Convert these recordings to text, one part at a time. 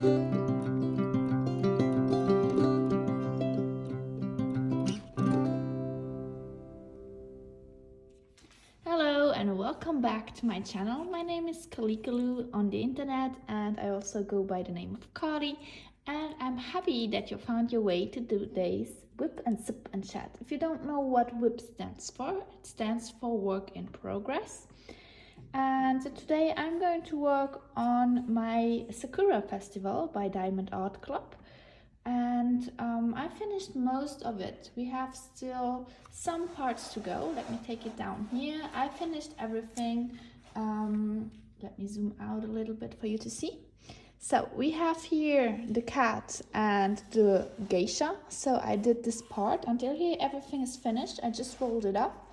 Hello and welcome back to my channel. My name is Kalikaloo on the internet and I also go by the name of Kali, and I'm happy that you found your way to today's WIP and SIP and chat. If you don't know what WIP stands for, it stands for work in progress. And today I'm going to work on my Sakura Festival by Diamond Art Club. And I finished most of it. We have still some parts to go. Let me take it down here. I finished everything. Let me zoom out a little bit for you to see. So we have here the cat and the geisha. So I did this part until here everything is finished. I just rolled it up.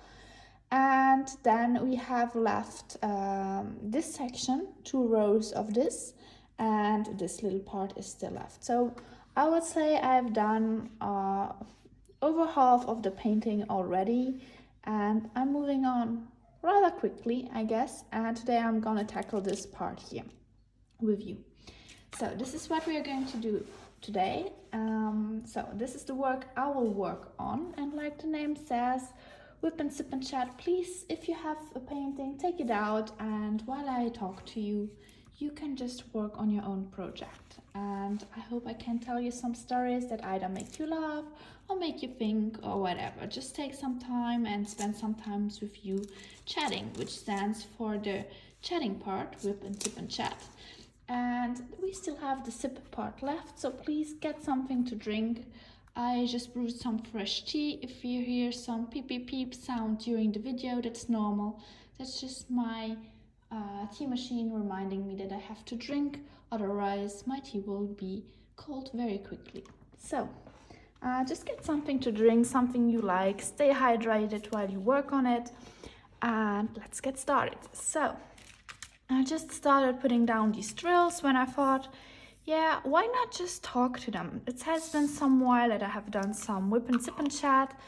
And then we have left this section, 2 rows of this, and this little part is still left. So I would say I've done over half of the painting already, and I'm moving on rather quickly, I guess. And today I'm gonna tackle this part here with you. So this is what we are going to do today. So this is the work I will work on, and like the name says, WIP and SIP and chat, please, if you have a painting, take it out, and while I talk to you, you can just work on your own project. And I hope I can tell you some stories that either make you laugh or make you think or whatever. Just take some time and spend some time with you chatting, which stands for the chatting part, WIP and SIP and chat. And we still have the sip part left, so please get something to drink. I just brewed some fresh tea. If you hear some peep peep peep sound during the video, that's normal. That's just my tea machine reminding me that I have to drink, otherwise my tea will be cold very quickly. So just get something to drink, something you like, stay hydrated while you work on it, and let's get started. So I just started putting down these drills when I thought, yeah, why not just talk to them? It has been some while that I have done some WIP and SIP and chat,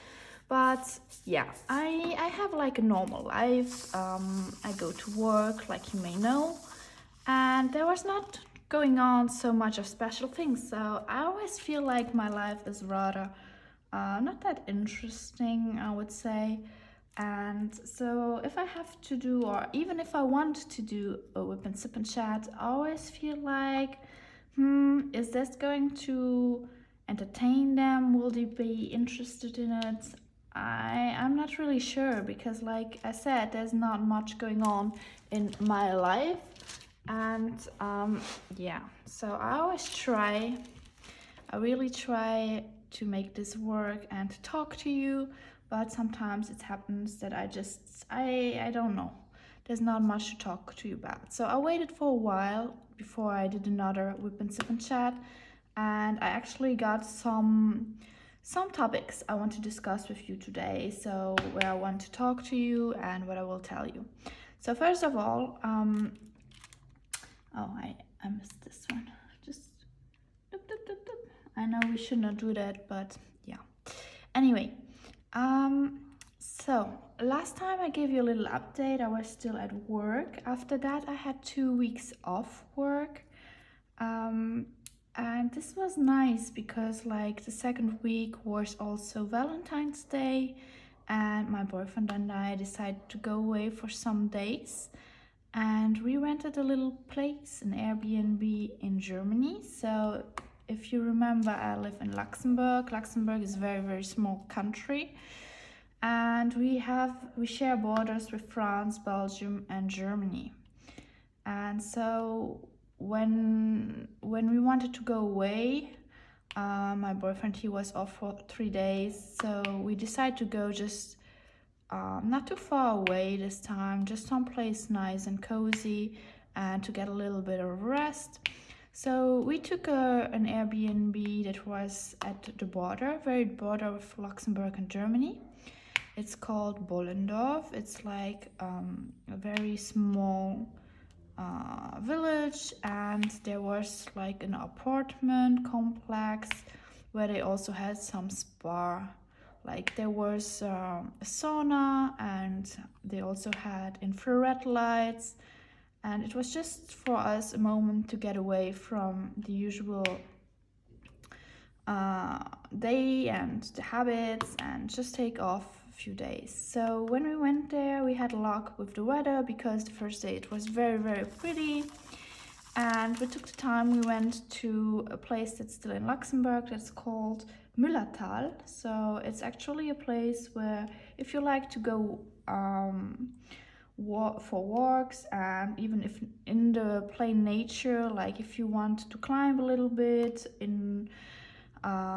but yeah, I have like a normal life. I go to work, like you may know, and there was not going on so much of special things. So I always feel like my life is rather not that interesting, I would say. And so if I have to do, or even if I want to do a WIP and SIP and chat, I always feel like, is this going to entertain them? Will they be interested in it? I'm not really sure, because like I said, there's not much going on in my life. And yeah, so I really try to make this work and to talk to you, but sometimes it happens that I don't know. There's not much to talk to you about. So I waited for a while before I did another WIP and SIP and chat, and I actually got some topics I want to discuss with you today, so where I want to talk to you and what I will tell you. So first of all, oh, I missed this one. Just doop, doop, doop, doop. I know we should not do that, but yeah. Anyway, so last time I gave you a little update, I was still at work. After that, I had 2 weeks off work. And this was nice because like the second week was also Valentine's Day, and my boyfriend and I decided to go away for some days, and we rented a little place, an Airbnb in Germany. So if you remember, I live in Luxembourg. Luxembourg is a very, very small country, and we share borders with France, Belgium, and Germany. And so when we wanted to go away, my boyfriend, he was off for 3 days, so we decided to go just not too far away this time, just someplace nice and cozy, and to get a little bit of rest. So we took an Airbnb that was at the border, very border of Luxembourg and Germany. It's called Bollendorf. It's like a very small village, and there was like an apartment complex where they also had some spa. Like there was a sauna, and they also had infrared lights, And it was just for us a moment to get away from the usual day and the habits and just take off a few days. So when we went there, we had luck with the weather because the first day it was very, very pretty. And we took the time, we went to a place that's still in Luxembourg that's called Müllertal. So it's actually a place where if you like to go for walks, and even if in the plain nature, like if you want to climb a little bit in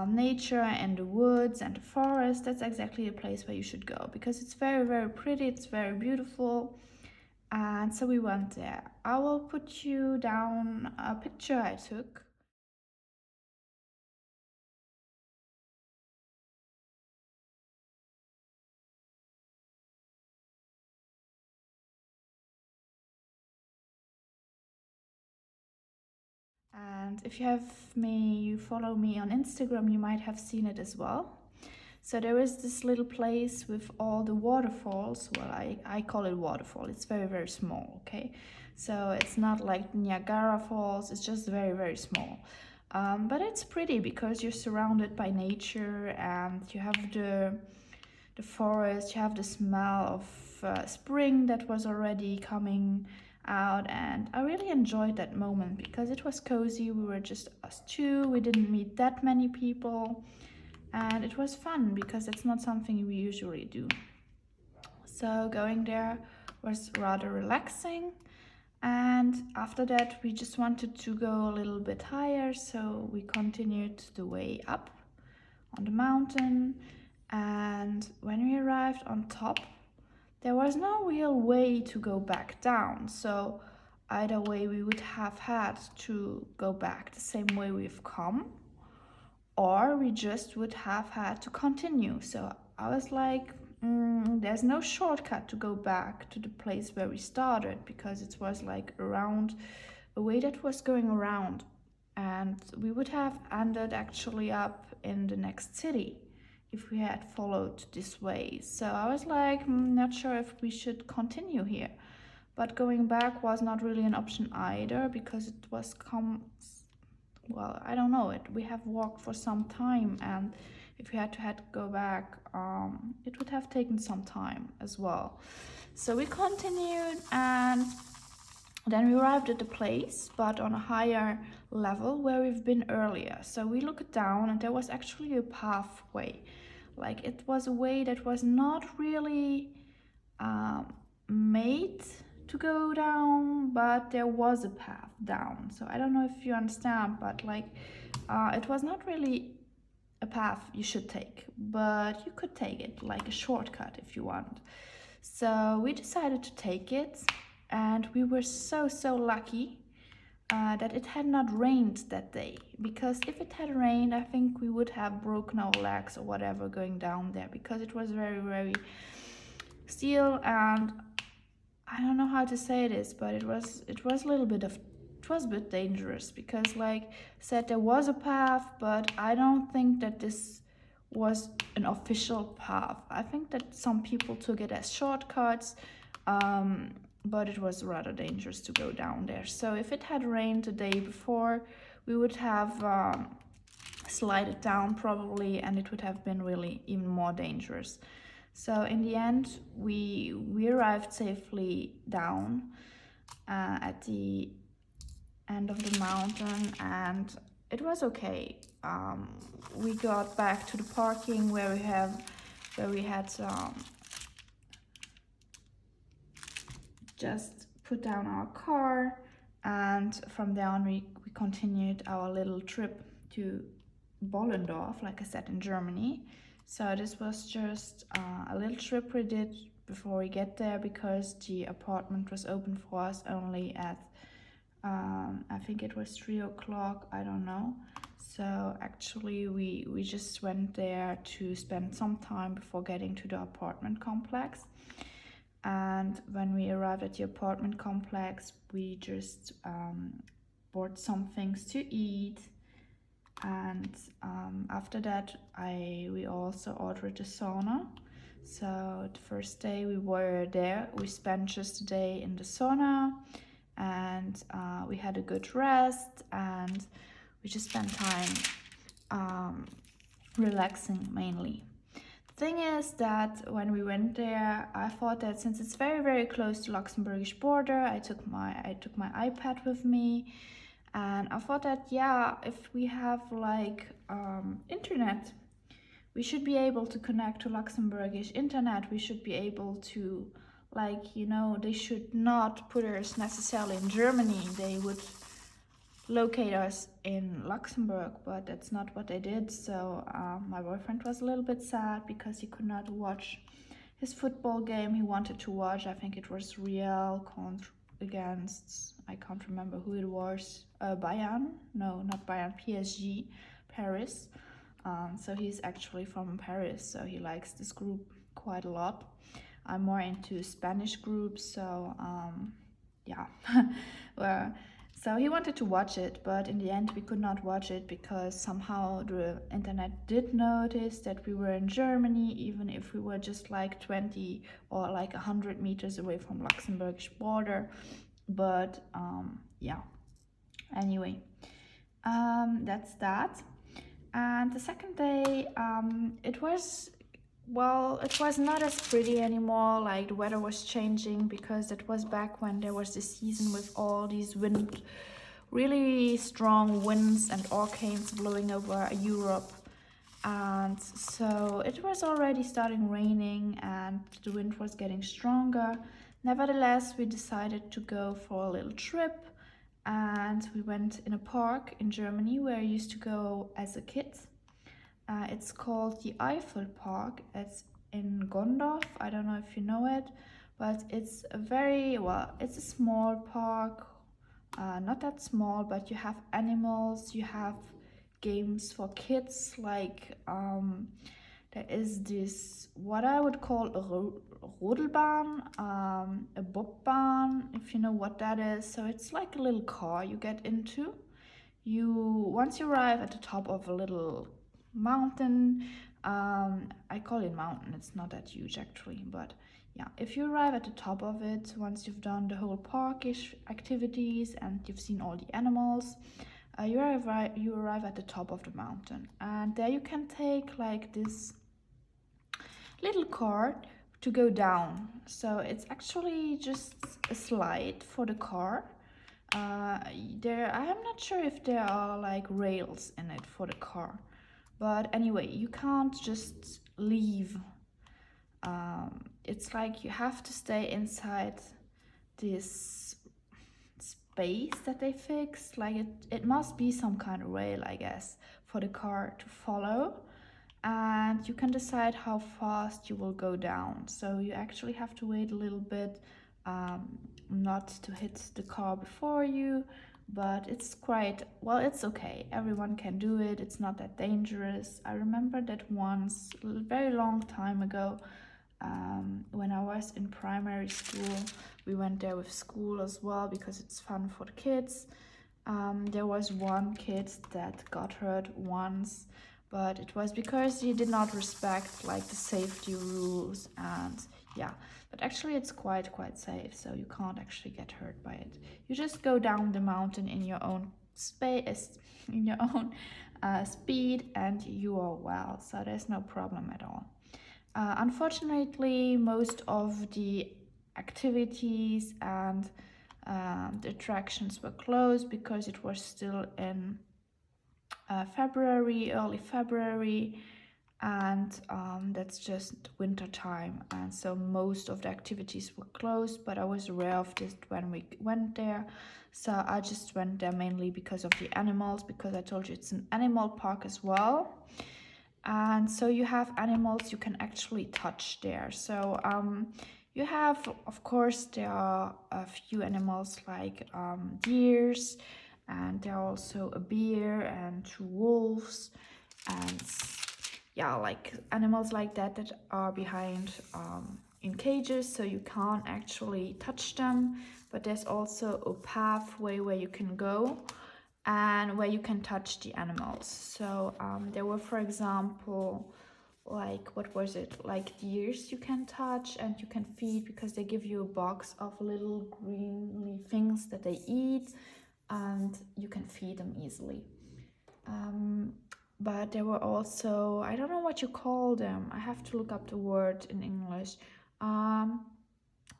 nature and the woods and the forest, that's exactly a place where you should go because it's very, very pretty, it's very beautiful. And so we went there. I will put you down a picture I took. And if you you follow me on Instagram, you might have seen it as well. So there is this little place with all the waterfalls. Well, I call it waterfall. It's very, very small, okay? So it's not like Niagara Falls. It's just very, very small. But it's pretty because you're surrounded by nature and you have the forest, you have the smell of spring that was already coming out, and I really enjoyed that moment because it was cozy. We were just us two, we didn't meet that many people, and it was fun because it's not something we usually do. So going there was rather relaxing, and after that we just wanted to go a little bit higher, so we continued the way up on the mountain. And when we arrived on top, there was no real way to go back down. So either way, we would have had to go back the same way we've come, or we just would have had to continue. So I was like, there's no shortcut to go back to the place where we started because it was like around a way that was going around, and we would have ended actually up in the next city if we had followed this way. So I was like, not sure if we should continue here. But going back was not really an option either because it was well, I don't know it. We have walked for some time, and if we had to go back, it would have taken some time as well. So we continued, and then we arrived at the place, but on a higher level where we've been earlier. So we looked down, and there was actually a pathway. Like it was a way that was not really made to go down, but there was a path down. So I don't know if you understand, but like it was not really a path you should take, but you could take it like a shortcut if you want. So we decided to take it, and we were so lucky that it had not rained that day, because if it had rained, I think we would have broken our legs or whatever going down there, because it was very, very still, and I don't know how to say this, but it was a little bit of, it was a bit dangerous because, like I said, there was a path, but I don't think that this was an official path. I think that some people took it as shortcuts, but it was rather dangerous to go down there. So if it had rained the day before, we would have slided down probably, and it would have been really even more dangerous. So in the end, we arrived safely down at the end of the mountain, and it was okay. We got back to the parking where we had just put down our car, and from there on we continued our little trip to Bollendorf, like I said, in Germany. So this was just a little trip we did before we get there, because the apartment was open for us only at I think it was 3 o'clock, I don't know. So actually we just went there to spend some time before getting to the apartment complex. And when we arrived at the apartment complex, we just bought some things to eat. And after that, we also ordered a sauna. So the first day we were there, we spent just a day in the sauna, and we had a good rest, and we just spent time relaxing mainly. The thing is that when we went there, I thought that since it's very close to Luxembourgish border, I took my iPad with me, and I thought that yeah, if we have like internet, we should be able to connect to Luxembourgish internet. We should be able to, like, you know, they should not put us necessarily in Germany. They would locate us in Luxembourg, but that's not what they did. So my boyfriend was a little bit sad because he could not watch his football game he wanted to watch. I think it was Real against, I can't remember who it was, Bayern, no, not Bayern, PSG, Paris. So he's actually from Paris, so he likes this group quite a lot. I'm more into Spanish groups, so yeah. So he wanted to watch it, but in the end we could not watch it because somehow the internet did notice that we were in Germany, even if we were just like 20 or like 100 meters away from Luxembourgish border. But yeah, anyway, that's that. And the second day, it was not as pretty anymore. Like the weather was changing because it was back when there was this season with all these really strong winds and hurricanes blowing over Europe. And so it was already starting raining and the wind was getting stronger. Nevertheless, we decided to go for a little trip, and we went in a park in Germany where I used to go as a kid. It's called the Eiffel Park. It's in Gondorf. I don't know if you know it, but it's it's a small park. Not that small, but you have animals, you have games for kids, like there is this, what I would call a Rodelbahn, a Bobbahn, if you know what that is. So it's like a little car you get into. Once you arrive at the top of a little mountain, I call it mountain, it's not that huge actually, but yeah, if you arrive at the top of it, once you've done the whole parkish activities and you've seen all the animals, you arrive at the top of the mountain, and there you can take like this little car to go down. So it's actually just a slide for the car. I'm not sure if there are like rails in it for the car, but anyway, you can't just leave. It's like you have to stay inside this space that they fixed. Like it must be some kind of rail, I guess, for the car to follow, and you can decide how fast you will go down. So you actually have to wait a little bit, not to hit the car before you, but it's it's okay, everyone can do it, it's not that dangerous. I remember that once, a very long time ago, when I was in primary school, we went there with school as well because it's fun for the kids. There was one kid that got hurt once, but it was because he did not respect like the safety rules, and yeah, but actually it's quite safe, so you can't actually get hurt by it. You just go down the mountain in your own space, in your own speed, and you are well, so there's no problem at all. Unfortunately, most of the activities and the attractions were closed because it was still in early February, and that's just winter time, and so most of the activities were closed. But I was aware of this when we went there, so I just went there mainly because of the animals, because I told you it's an animal park as well. And so you have animals you can actually touch there. So you have, of course, there are a few animals like deers, and there are also a bear and 2 wolves, and yeah, like animals like that are behind in cages, so you can't actually touch them. But there's also a pathway where you can go and where you can touch the animals. So there were, for example, like, what was it, like deers you can touch and you can feed, because they give you a box of little greenly things that they eat, and you can feed them easily. But there were also, I don't know what you call them, I have to look up the word in English.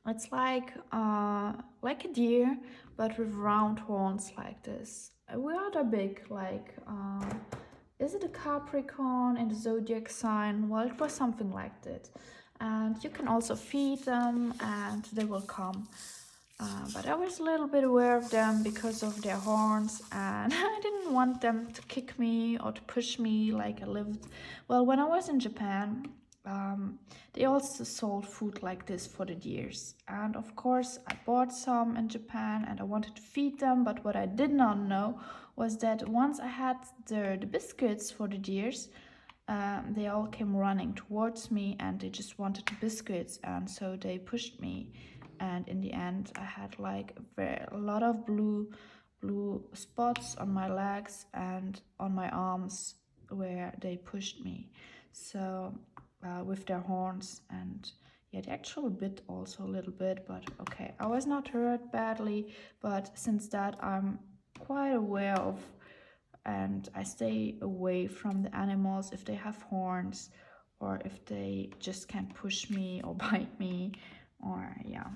It's like a deer, but with round horns like this. Rather big, like is it a Capricorn in the zodiac sign? Well, it was something like that. And you can also feed them, and they will come. But I was a little bit aware of them because of their horns, and I didn't want them to kick me or to push me like I lived. Well, when I was in Japan, they also sold food like this for the deers. And of course, I bought some in Japan and I wanted to feed them, but what I did not know was that once I had the biscuits for the deers, they all came running towards me and they just wanted the biscuits, and so they pushed me. And in the end, I had like a lot of blue spots on my legs and on my arms where they pushed me. So with their horns, and yeah, they actually bit also a little bit, but okay, I was not hurt badly. But since that, I'm quite aware of, and I stay away from the animals if they have horns, or if they just can push me or bite me, or yeah.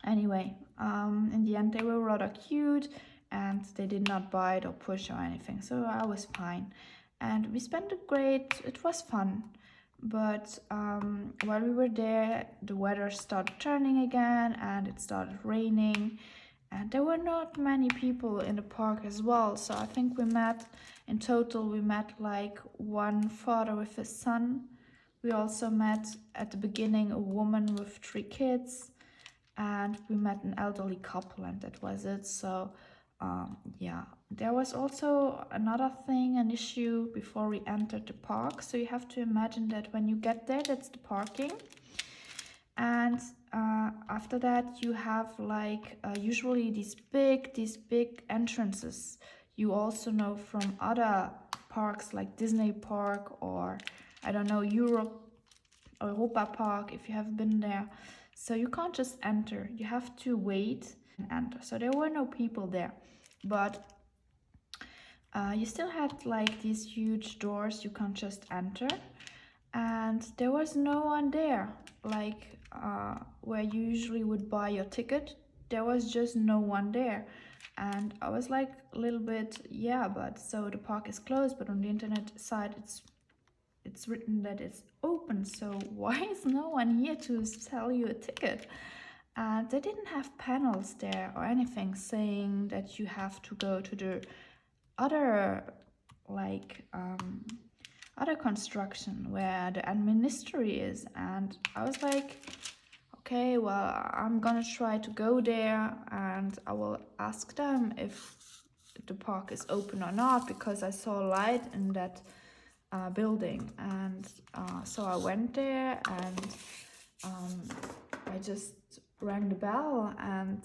Anyway, in the end, they were rather cute and they did not bite or push or anything, so I was fine. And we spent it was fun. But while we were there, the weather started turning again and it started raining. And there were not many people in the park as well. So I think in total, we met like one father with his son. We also met at the beginning a woman with 3 kids. And we met an elderly couple, and that was it. So yeah, there was also another thing, an issue before we entered the park. So you have to imagine that when you get there, that's the parking. And after that, you have like usually these big entrances. You also know from other parks like Disney Park, or I don't know, Europa Park, if you have been there. So you can't just enter, you have to wait and enter. So there were no people there, but you still had like these huge doors you can't just enter, and there was no one there, like where you usually would buy your ticket. There was just no one there, and I was like a little bit, yeah, but so the park is closed, but on the internet side it's written that it's open, so why is no one here to sell you a ticket? And they didn't have panels there or anything saying that you have to go to the other, like other construction where the administry is. And I was like, okay, well, I'm gonna try to go there and I will ask them if the park is open or not, because I saw a light in that building. And so I went there, and I just rang the bell, and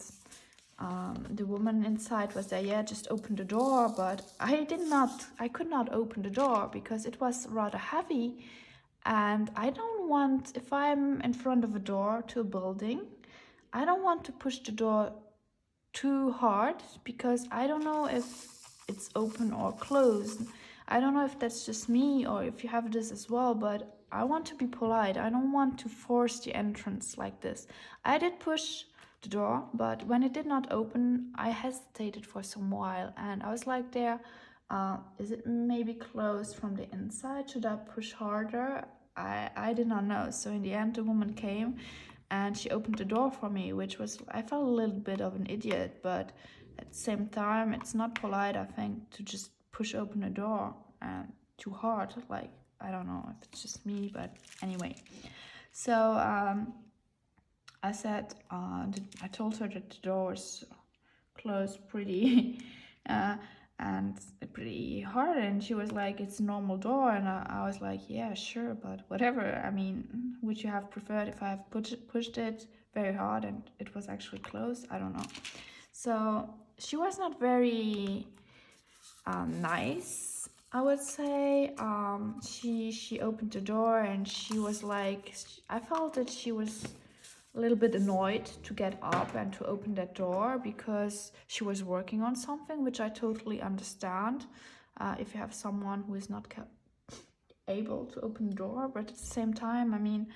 the woman inside was there. Yeah, just open the door. But I could not open the door because it was rather heavy, and I don't want, if I'm in front of a door to a building, I don't want to push the door too hard, because I don't know if it's open or closed. I don't know if that's just me or if you have this as well, but I want to be polite. I don't want to force the entrance like this. I did push the door, but when it did not open, I hesitated for some while, and I was like, is it maybe closed from the inside? Should I push harder? I did not know. So in the end, the woman came and she opened the door for me, which was, I felt a little bit of an idiot, but at the same time, it's not polite, I think, to just push open a door and too hard. Like, I don't know if it's just me, but anyway. So I said, I told her that the door was closed pretty and pretty hard, and she was like, it's a normal door. And I was like, yeah, sure, but whatever. I mean, would you have preferred if I have pushed it very hard and it was actually closed? I don't know. So she was not very nice, I would say she opened the door and she was like, I felt that she was a little bit annoyed to get up and to open that door because she was working on something, which I totally understand. If you have someone who is not able to open the door, but at the same time, I mean,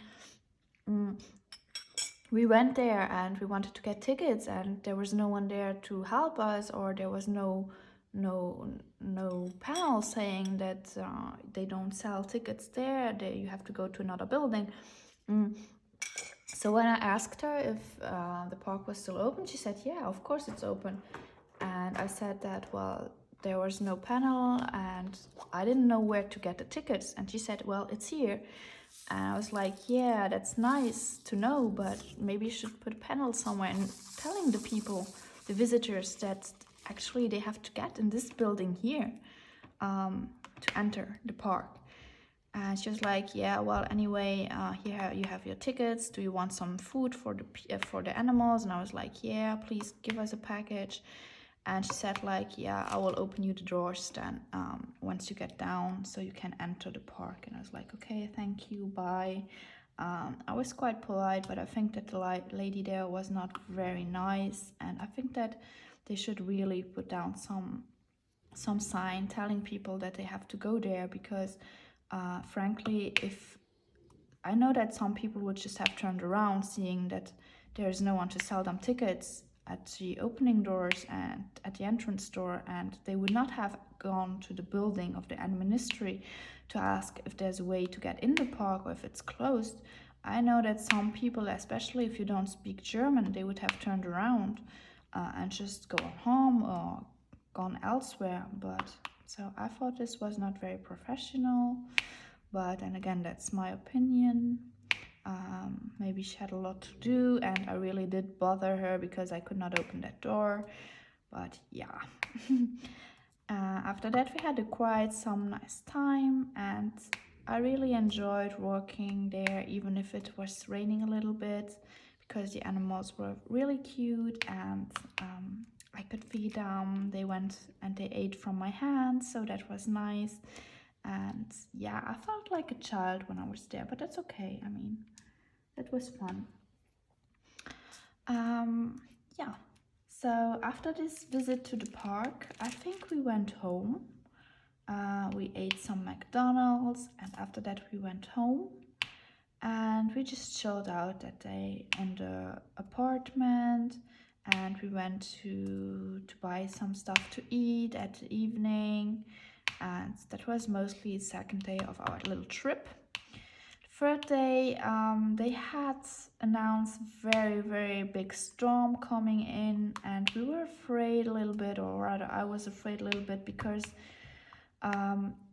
we went there and we wanted to get tickets and there was no one there to help us, or there was no panel saying that they don't sell tickets there, you have to go to another building. So when I asked her if the park was still open, she said, yeah, of course it's open. And I said that, well, there was no panel and I didn't know where to get the tickets. And she said, well, it's here. And I was like, yeah, that's nice to know, but maybe you should put a panel somewhere and telling the people, the visitors, that actually they have to get in this building here to enter the park. And she was like, yeah, well, anyway, here you have your tickets. Do you want some food for the animals? And I was like, yeah, please give us a package. And she said like, yeah, I will open you the doors then once you get down so you can enter the park. And I was like, okay, thank you, bye. I was quite polite, but I think that the lady there was not very nice. And I think that they should really put down some sign telling people that they have to go there, because frankly, if I know that some people would just have turned around seeing that there's no one to sell them tickets at the opening doors and at the entrance door, and they would not have gone to the building of the ministry to ask if there's a way to get in the park or if it's closed. I know that some people, especially if you don't speak German, they would have turned around and just gone home or gone elsewhere. But so I thought this was not very professional. But then again, that's my opinion. Maybe she had a lot to do and I really did bother her because I could not open that door. But yeah. After that, we had some nice time, and I really enjoyed working there, even if it was raining a little bit, because the animals were really cute and I could feed them. They went and they ate from my hands, so that was nice. And yeah, I felt like a child when I was there, but that's okay. I mean, that was fun. Yeah, so after this visit to the park, I think we went home. We ate some McDonald's, and after that we went home. And we just chilled out that day in the apartment, and we went to buy some stuff to eat at the evening. And that was mostly the second day of our little trip. The third day, they had announced very big storm coming in, and we were afraid a little bit, or rather I was afraid a little bit, because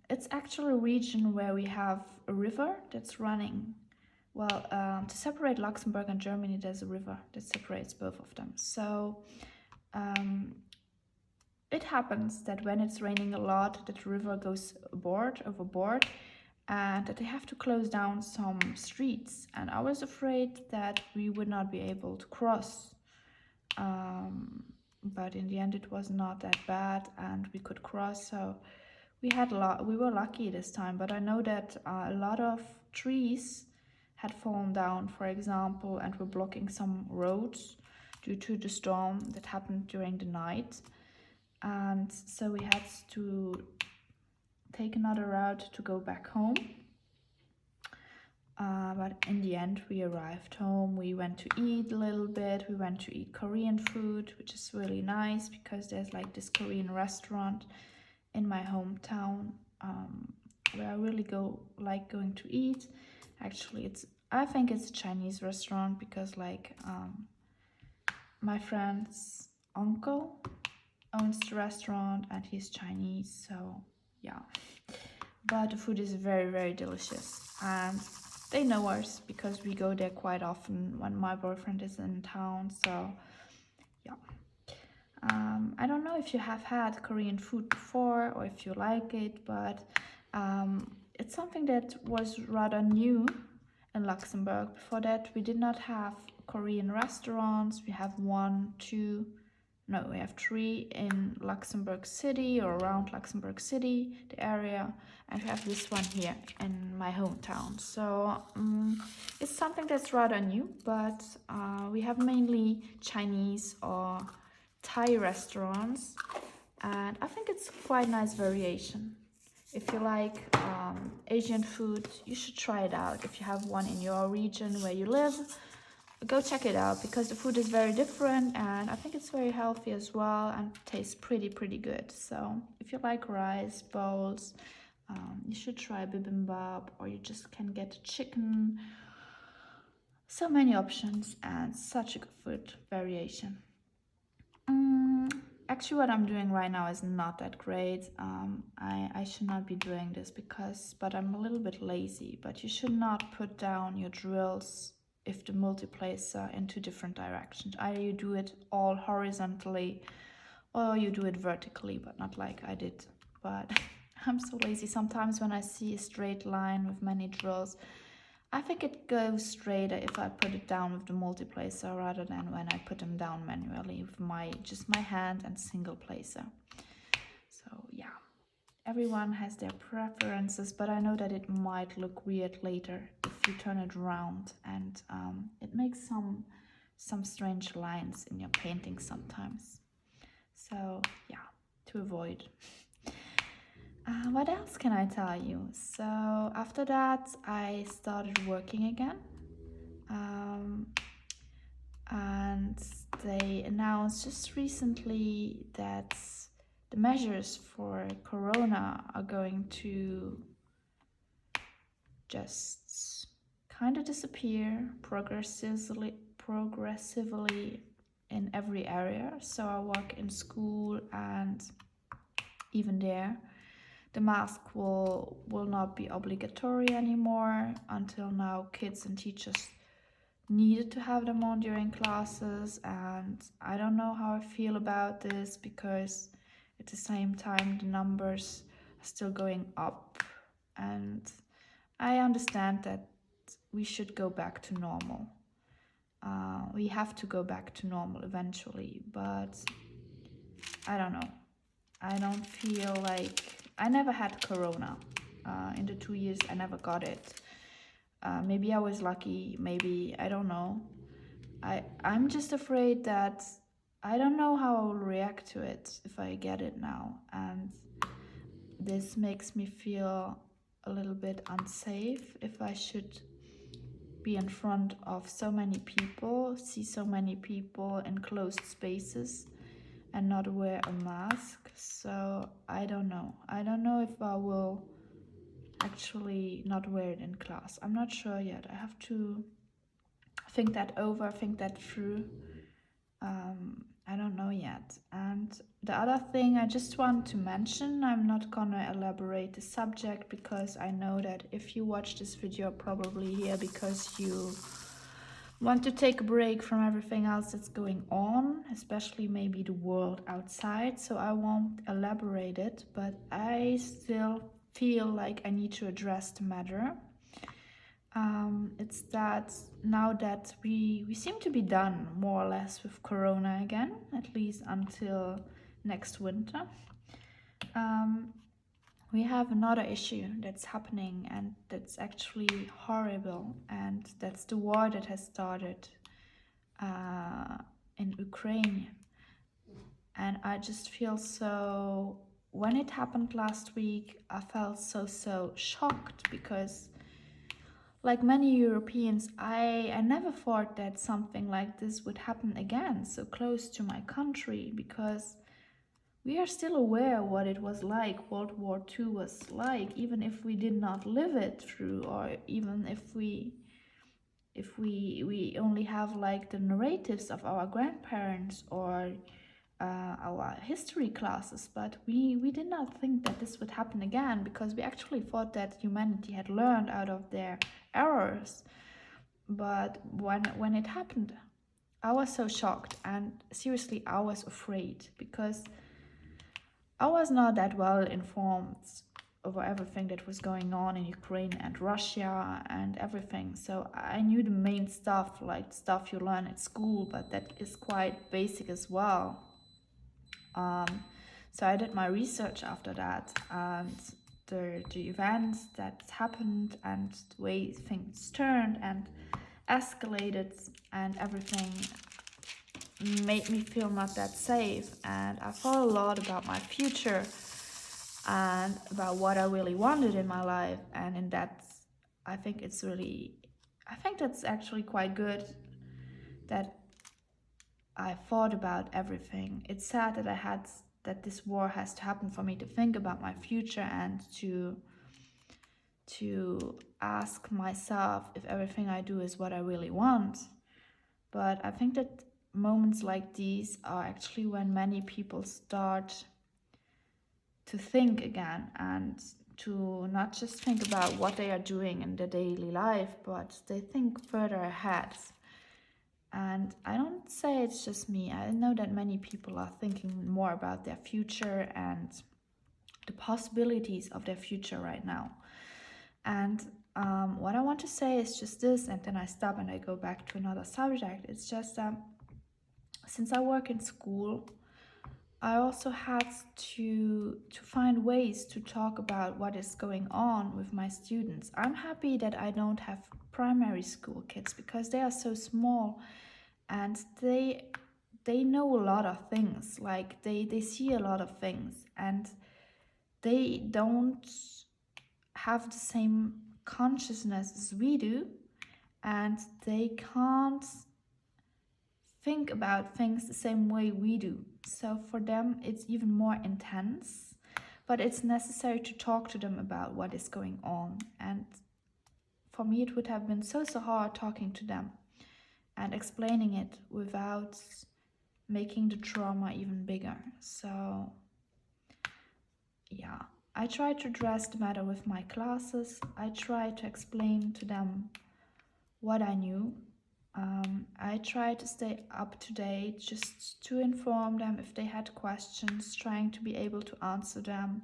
it's actually a region where we have a river that's running. Well, to separate Luxembourg and Germany, there's a river that separates both of them. So it happens that when it's raining a lot, that the river goes overboard, and that they have to close down some streets. And I was afraid that we would not be able to cross. But in the end, it was not that bad, and we could cross. So we were lucky this time. But I know that a lot of trees had fallen down, for example, and were blocking some roads due to the storm that happened during the night. And so we had to take another route to go back home. But in the end, we arrived home. We went to eat a little bit. We went to eat Korean food, which is really nice because there's like this Korean restaurant in my hometown where I really like going to eat. Actually, I think it's a Chinese restaurant because like my friend's uncle owns the restaurant and he's Chinese, so yeah. But the food is very delicious, and they know us because we go there quite often when my boyfriend is in town. So yeah. I don't know if you have had Korean food before or if you like it, but it's something that was rather new in Luxembourg. Before that, we did not have Korean restaurants. We have 1, 2, no, we have 3 in Luxembourg City or around Luxembourg City, the area, and we have this one here in my hometown. So it's something that's rather new, but we have mainly Chinese or Thai restaurants, and I think it's quite nice variation. If you like Asian food, you should try it out. If you have one in your region where you live, go check it out, because the food is very different and I think it's very healthy as well and tastes pretty good. So if you like rice bowls, you should try bibimbap, or you just can get chicken. So many options and such a good food variation. Actually, what I'm doing right now is not that great. I should not be doing this but I'm a little bit lazy. But you should not put down your drills if the multiplacer in 2 different directions. Either you do it all horizontally or you do it vertically, but not like I did. But I'm so lazy. Sometimes when I see a straight line with many drills, I think it goes straighter if I put it down with the multiplacer rather than when I put them down manually with just my hand and single placer. So yeah, everyone has their preferences, but I know that it might look weird later if you turn it around, and it makes some strange lines in your painting sometimes. So yeah, to avoid. What else can I tell you? So after that, I started working again. And they announced just recently that the measures for Corona are going to just kind of disappear progressively in every area. So I work in school, and even there, the mask will not be obligatory anymore. Until now, kids and teachers needed to have them on during classes, and I don't know how I feel about this, because at the same time the numbers are still going up, and I understand that we should go back to normal. We have to go back to normal eventually, but I don't know. I don't feel like... I never had Corona. In the 2 years I never got it. Maybe I was lucky, maybe, I don't know. I'm just afraid that I don't know how I will react to it if I get it now. And this makes me feel a little bit unsafe if I should be in front of so many people, see so many people in closed spaces and not wear a mask. So I don't know. I don't know if I will actually not wear it in class. I'm not sure yet. I have to think that over, think that through. I don't know yet. And the other thing I just want to mention, I'm not gonna elaborate the subject, because I know that if you watch this video, probably here because you want to take a break from everything else that's going on, especially maybe the world outside. So I won't elaborate it, but I still feel like I need to address the matter. It's that now that we seem to be done more or less with Corona again, at least until next winter, we have another issue that's happening, and that's actually horrible, and that's the war that has started in Ukraine. And I just feel so... When it happened last week, I felt so shocked, because like many Europeans, I never thought that something like this would happen again so close to my country, because we are still aware what it was like, World War II was like, even if we did not live it through, or even if we only have like the narratives of our grandparents or our history classes. But we did not think that this would happen again, because we actually thought that humanity had learned out of their errors. But when it happened, I was so shocked, and seriously I was afraid, because I was not that well informed over everything that was going on in Ukraine and Russia and everything. So I knew the main stuff, like stuff you learn at school, but that is quite basic as well. So I did my research after that, and the events that happened and the way things turned and escalated and everything made me feel not that safe. And I thought a lot about my future and about what I really wanted in my life. And in that, I think that's actually quite good that I thought about everything. It's sad that this war has to happen for me to think about my future and to ask myself if everything I do is what I really want. But I think that moments like these are actually when many people start to think again and to not just think about what they are doing in their daily life, but they think further ahead. And I don't say it's just me. I know that many people are thinking more about their future and the possibilities of their future right now. And what I want to say is just this, and then I stop and I go back to another subject. It's just since I work in school, I also had to find ways to talk about what is going on with my students. I'm happy that I don't have primary school kids because they are so small and they know a lot of things. Like they see a lot of things and they don't have the same consciousness as we do, and they can't think about things the same way we do. So for them, it's even more intense, but it's necessary to talk to them about what is going on. And for me, it would have been so hard talking to them and explaining it without making the trauma even bigger. So yeah, I try to address the matter with my classes. I try to explain to them what I knew. I try to stay up to date, just to inform them if they had questions, trying to be able to answer them,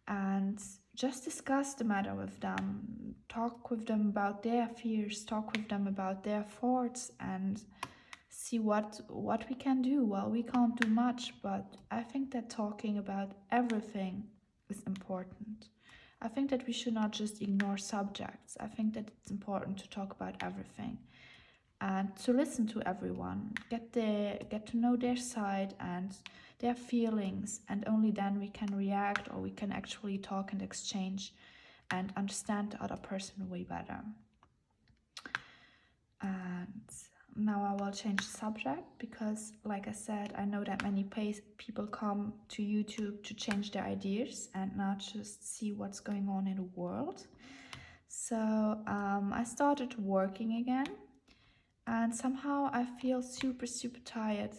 and just discuss the matter with them, talk with them about their fears, talk with them about their thoughts, and see what we can do. Well, we can't do much, but I think that talking about everything is important. I think that we should not just ignore subjects. I think that it's important to talk about everything and to listen to everyone, get to know their side and their feelings, and only then we can react, or we can actually talk and exchange and understand the other person way better. And now I will change the subject because, like I said, I know that many people come to YouTube to change their ideas and not just see what's going on in the world. So I started working again, and somehow I feel super tired.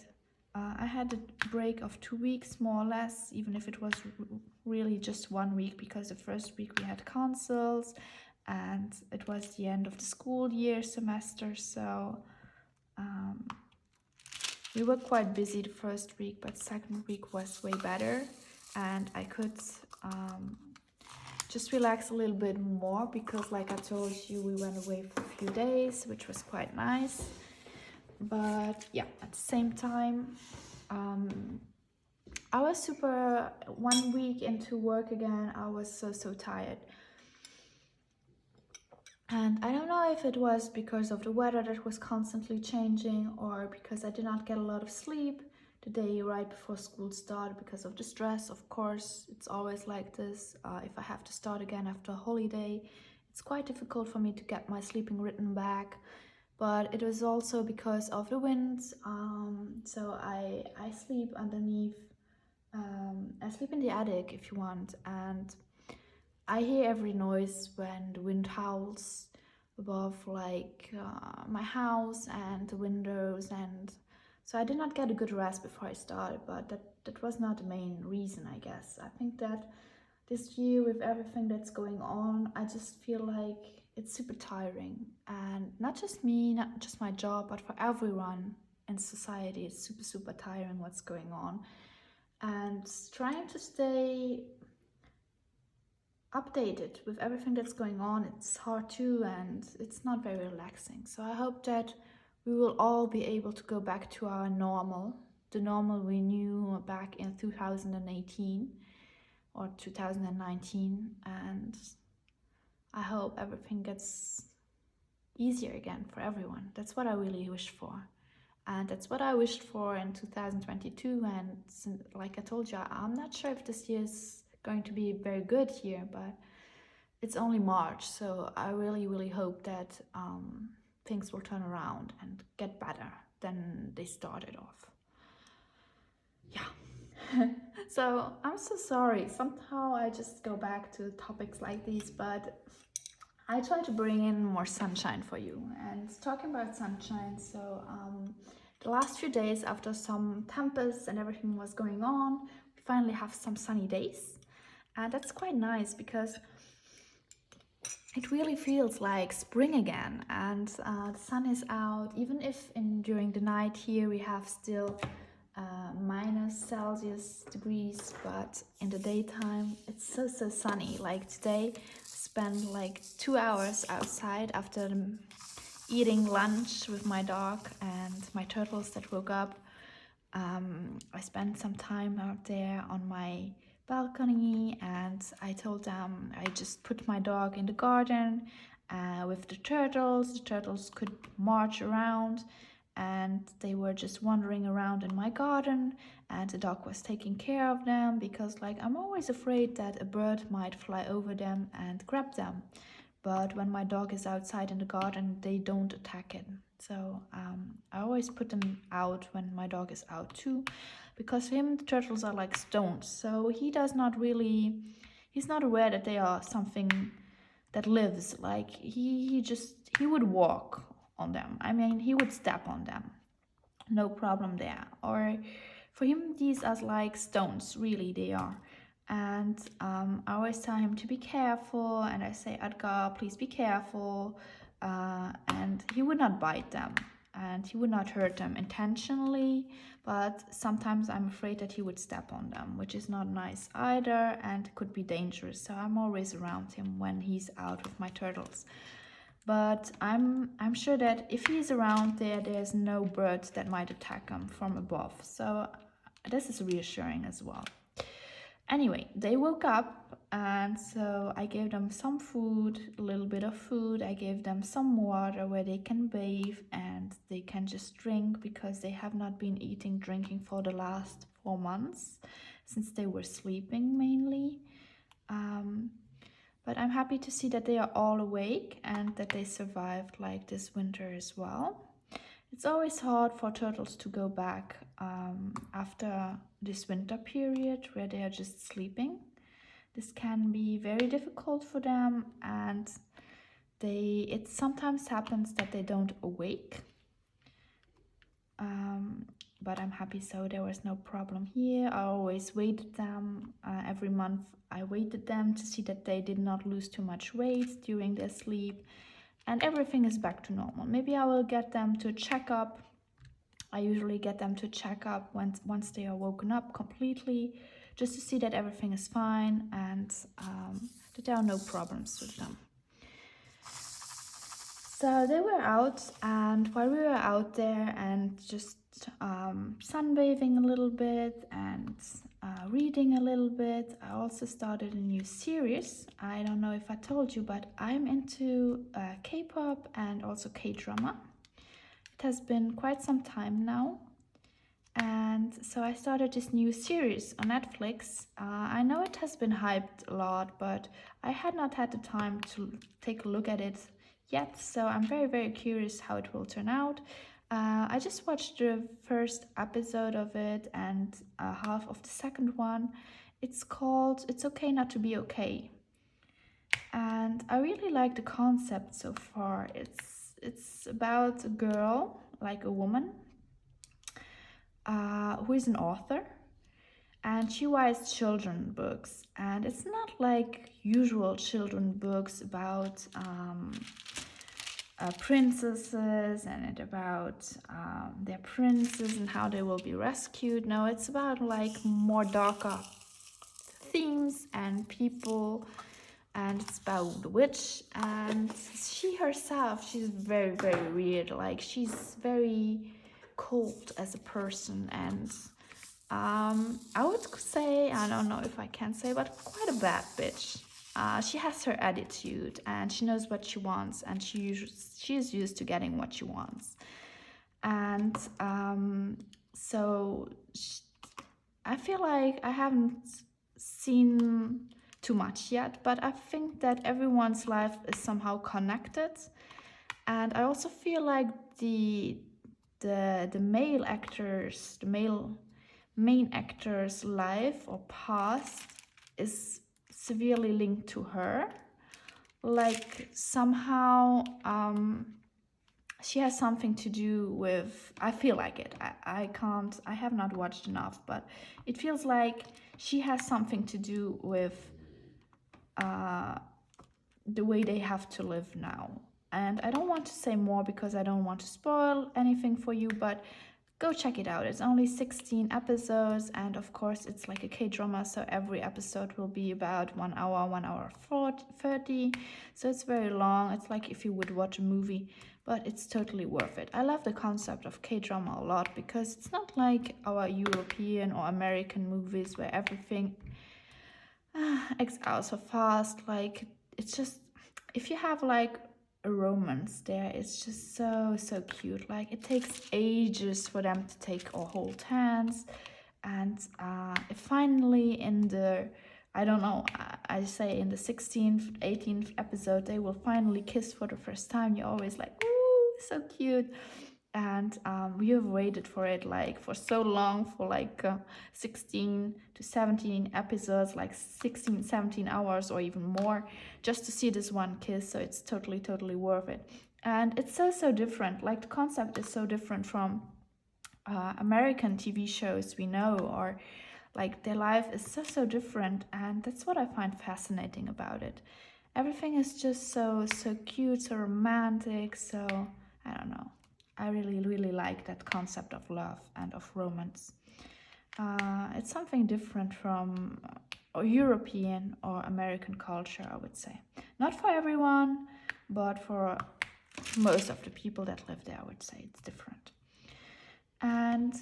I had a break of 2 weeks, more or less, even if it was really just 1 week, because the first week we had consoles and it was the end of the school year semester. So we were quite busy the first week, but second week was way better, and I could just relax a little bit more because, like I told you, we went away for a few days, which was quite nice. But yeah, at the same time, I was 1 week into work again, I was so tired. And I don't know if it was because of the weather that was constantly changing, or because I did not get a lot of sleep the day right before school started because of the stress. Of course, it's always like this. If I have to start again after a holiday, it's quite difficult for me to get my sleeping rhythm back. But it was also because of the winds. So I sleep underneath. I sleep in the attic, if you want, and I hear every noise when the wind howls above, like my house and the windows, and so I did not get a good rest before I started. But that was not the main reason, I guess. I think that this year, with everything that's going on, I just feel like it's super tiring, and not just me, not just my job, but for everyone in society, it's super tiring what's going on, and trying to stay updated with everything that's going on, it's hard too, and it's not very relaxing. So I hope that we will all be able to go back to our normal the normal we knew back in 2018 or 2019, and I hope everything gets easier again for everyone. That's what I really wish for. And that's what I wished for in 2022. And like I told you, I'm not sure if this year is going to be a very good year, but it's only March. So I really, really hope that things will turn around and get better than they started off. Yeah. So I'm so sorry. Somehow I just go back to topics like these, but I try to bring in more sunshine for you. And talking about sunshine, so the last few days after some tempests and everything was going on, we finally have some sunny days. And that's quite nice because it really feels like spring again. And the sun is out, even if during the night here we have still -Celsius degrees, but in the daytime it's so sunny. Like today, spent like 2 hours outside after eating lunch with my dog and my turtles that woke up. I spent some time out there on my balcony, and I told them I just put my dog in the garden with the turtles. The turtles could march around, and they were just wandering around in my garden, and the dog was taking care of them because, like, I'm always afraid that a bird might fly over them and grab them. But when my dog is outside in the garden, they don't attack it. So I always put them out when my dog is out too, because for him the turtles are like stones. So he's not aware that they are something that lives. Like he would walk on them. I mean, he would step on them. No problem there. Or for him, these are like stones, really, they are. And I always tell him to be careful, and I say, Edgar, please be careful. And he would not bite them, and he would not hurt them intentionally, but sometimes I'm afraid that he would step on them, which is not nice either and could be dangerous. So I'm always around him when he's out with my turtles. But I'm sure that if he's around there, there's no birds that might attack him from above. So this is reassuring as well. Anyway, they woke up, and so I gave them some food, a little bit of food. I gave them some water where they can bathe and they can just drink, because they have not been drinking for the last 4 months since they were sleeping mainly. But I'm happy to see that they are all awake and that they survived like this winter as well. It's always hard for turtles to go back after this winter period where they are just sleeping. This can be very difficult for them, and it sometimes happens that they don't awake. But I'm happy, so there was no problem here. I always weighted them every month. I weighted them to see that they did not lose too much weight during their sleep, and everything is back to normal. Maybe I will get them to check up. I usually get them to check up once they are woken up completely, just to see that everything is fine and that there are no problems with them. So they were out, and while we were out there and just sunbathing a little bit and reading a little bit, I also started a new series. I don't know if I told you, but I'm into K-pop and also K-drama. It has been quite some time now, and so I started this new series on Netflix. I know it has been hyped a lot, but I had not had the time to take a look at it yet, so I'm very, very curious how it will turn out. I just watched the first episode of it and half of the second one. It's called It's Okay Not to Be Okay, and I really like the concept so far. It's about a girl, like a woman, who is an author, and she writes children books, and it's not like usual children books about princesses and about their princes and how they will be rescued. No, it's about like more darker themes and people, and it's about the witch, and she herself, she's very, very weird. Like she's very cold as a person, and I would say, I don't know if I can say, but quite a bad bitch. She has her attitude, and she knows what she wants, and she is used to getting what she wants. And so I feel like I haven't seen too much yet, but I think that everyone's life is somehow connected. And I also feel like the male actors, the main actor's life or past is severely linked to her. Like somehow she has something to do with, I feel like it. I have not watched enough, but it feels like she has something to do with the way they have to live now. And I don't want to say more because I don't want to spoil anything for you, but go check it out. It's only 16 episodes, and of course it's like a K-drama, so every episode will be about 1 hour, 1 hour 30. So it's very long. It's like if you would watch a movie, but it's totally worth it. I love the concept of K-drama a lot because it's not like our European or American movies where everything acts out so fast. Like, it's just, if you have like a romance there, it's just so cute. Like, it takes ages for them to take or hold hands, and finally in the, I don't know, I say in the 16th 18th episode they will finally kiss for the first time. You're always like, ooh, so cute. And we have waited for it like for so long, for like 16 to 17 episodes, like 16 17 hours or even more, just to see this one kiss. So it's totally worth it. And it's so different. Like, the concept is so different from American TV shows we know, or like their life is so different, and that's what I find fascinating about it. Everything is just so cute, so romantic. So I don't know, I really like that concept of love and of romance. It's something different from European or American culture, I would say. Not for everyone, but for most of the people that live there, I would say it's different. And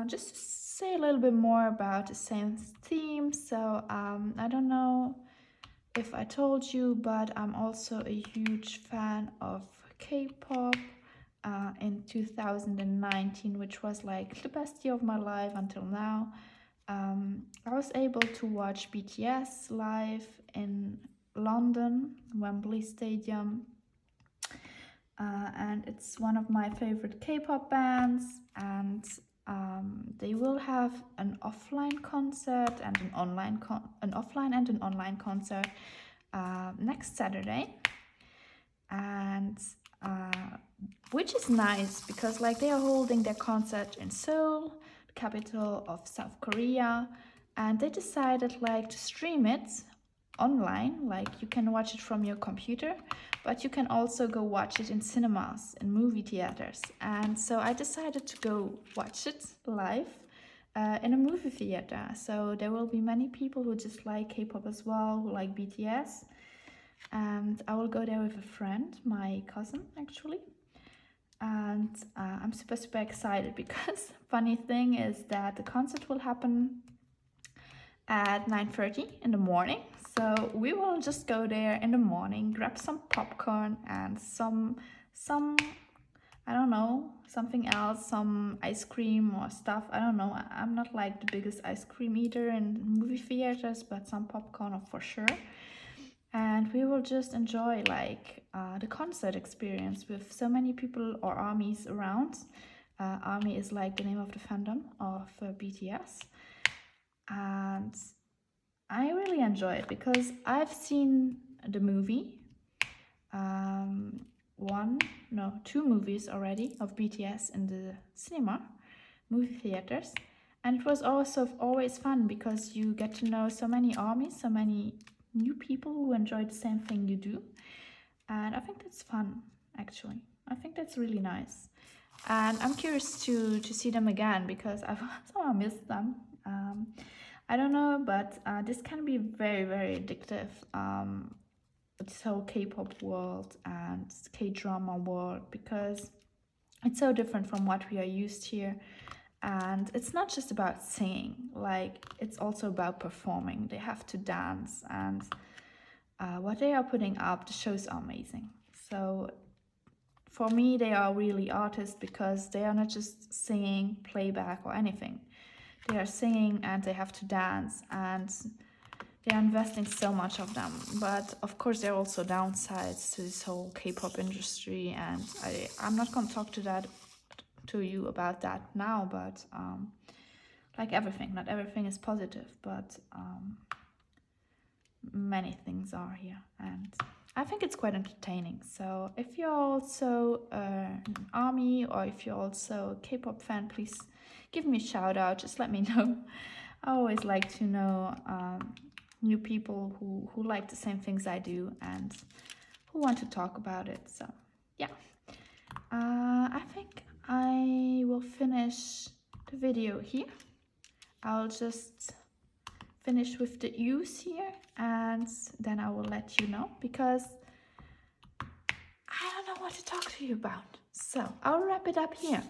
just to say a little bit more about the same theme. So I don't know if I told you, but I'm also a huge fan of K-pop. In 2019, which was like the best year of my life until now, I was able to watch BTS live in London, Wembley Stadium. And it's one of my favorite K-pop bands, and they will have an offline concert and an offline and an online concert next Saturday, and which is nice because like they are holding their concert in Seoul, the capital of South Korea, and they decided like to stream it online. Like, you can watch it from your computer, but you can also go watch it in cinemas, in movie theaters. And so I decided to go watch it live in a movie theater. So there will be many people who just like K-pop as well, who like BTS. And I will go there with a friend, my cousin actually. And I'm super excited because funny thing is that the concert will happen at 9:30 in the morning. So we will just go there in the morning, grab some popcorn and some I don't know, something else, some ice cream or stuff. I don't know. I'm not like the biggest ice cream eater in movie theaters, but some popcorn for sure. And we will just enjoy like the concert experience with so many people or armies around. Army is like the name of the fandom of BTS. And I really enjoy it because I've seen the movie, two movies already of BTS in the cinema, movie theaters. And it was also always fun because you get to know so many armies, so many new people who enjoy the same thing you do. And I think that's fun, actually. I think that's really nice. And I'm curious to see them again because I've somehow missed them. I don't know, but this can be very addictive. This whole K-pop world and K-drama world, because It's so different from what we are used here. And it's not just about singing, like it's also about performing. They have to dance, and what they are putting up, the shows are amazing. So for me, they are really artists because they are not just singing, playback, or anything. They are singing and they have to dance, and they are investing so much of them. But of course, there are also downsides to this whole K-pop industry, and I'm not going to talk to you about that now. But like everything, not everything is positive, but many things are here, and I think it's quite entertaining. So if you're also an ARMY, or if you're also a K-pop fan, please give me a shout out. Just let me know. I always like to know new people who like the same things I do and who want to talk about it. So yeah, I think I will finish the video here. I'll just finish with the U's here, and then I will let you know, because I don't know what to talk to you about. So I'll wrap it up here,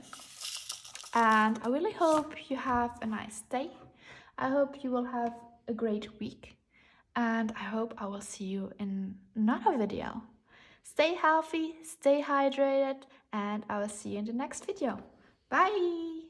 and I really hope you have a nice day. I hope you will have a great week, and I hope I will see you in another video. Stay healthy, stay hydrated, and I will see you in the next video. Bye!